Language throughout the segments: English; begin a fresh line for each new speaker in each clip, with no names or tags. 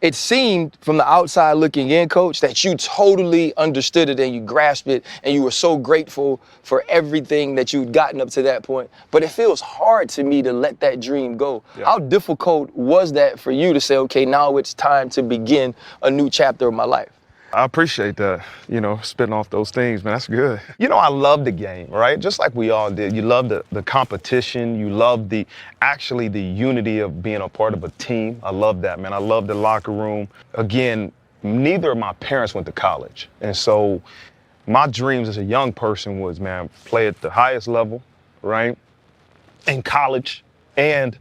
it seemed from the outside looking in, Coach, that you totally understood it and you grasped it and you were so grateful for everything that you'd gotten up to that point. But it feels hard to me to let that dream go.
Yeah.
How difficult was that for you to say, okay, now it's time to begin a new chapter of my life?
I appreciate that, spitting off those things, man. That's good. I love the game, right? Just like we all did. You love the competition. You love the unity of being a part of a team. I love that, man. I love the locker room. Again, neither of my parents went to college. And so my dreams as a young person was, man, play at the highest level, right? In college and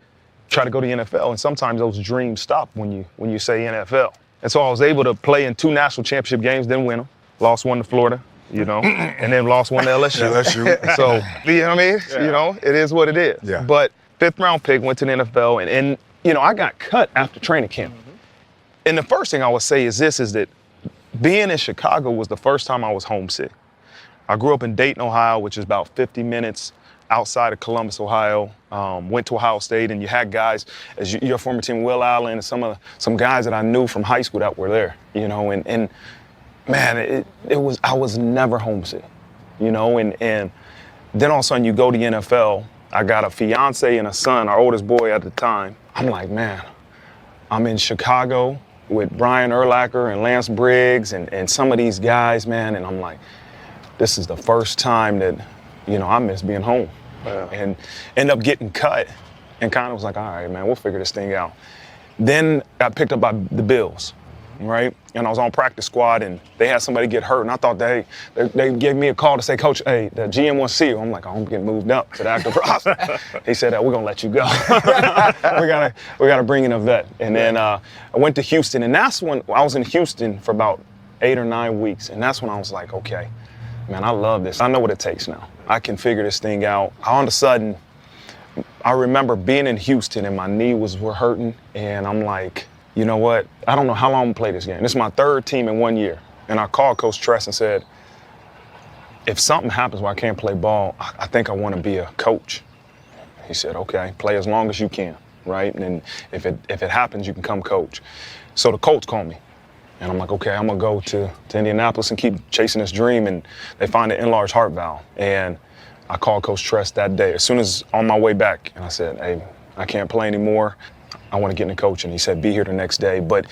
try to go to the NFL. And sometimes those dreams stop when you say NFL. And so I was able to play in 2 national championship games, then win them. Lost one to Florida, and then lost one to LSU.
LSU.
So, you know what I mean?
Yeah.
It is what it is.
Yeah.
But 5th round pick, went to the NFL, and I got cut after training camp. And the first thing I would say is that being in Chicago was the first time I was homesick. I grew up in Dayton, Ohio, which is about 50 minutes outside of Columbus, Ohio. Went to Ohio State, and you had guys, as your former team, Will Allen, and some guys that I knew from high school that were there, and man, I was never homesick, and then all of a sudden you go to the NFL. I got a fiance and a son, our oldest boy at the time. I'm like, man, I'm in Chicago with Brian Urlacher and Lance Briggs and some of these guys, man, and I'm like, this is the first time that, I miss being home. And end up getting cut and kind of was like, all right, man, we'll figure this thing out. Then got picked up by the Bills, right? And I was on practice squad and they had somebody get hurt. And I thought they gave me a call to say, Coach, hey, the GM wants to see you. I'm like, I'm getting moved up to the active roster. He said, we're going to let you go. we gotta bring in a vet. And then I went to Houston. And that's when I was in Houston for about 8 or 9 weeks. And that's when I was like, okay, man, I love this. I know what it takes now. I can figure this thing out. All of a sudden, I remember being in Houston and my knee were hurting. And I'm like, you know what? I don't know how long I'm gonna play this game. This is my 3rd team in 1 year. And I called Coach Tress and said, if something happens where I can't play ball, I think I want to be a coach. He said, okay, play as long as you can, right? And if it happens, you can come coach. So the Colts called me. And I'm like, okay, I'm gonna go to Indianapolis and keep chasing this dream. And they find an enlarged heart valve. And I called Coach Tress that day, as soon as on my way back. And I said, hey, I can't play anymore. I want to get into coaching. He said, be here the next day. But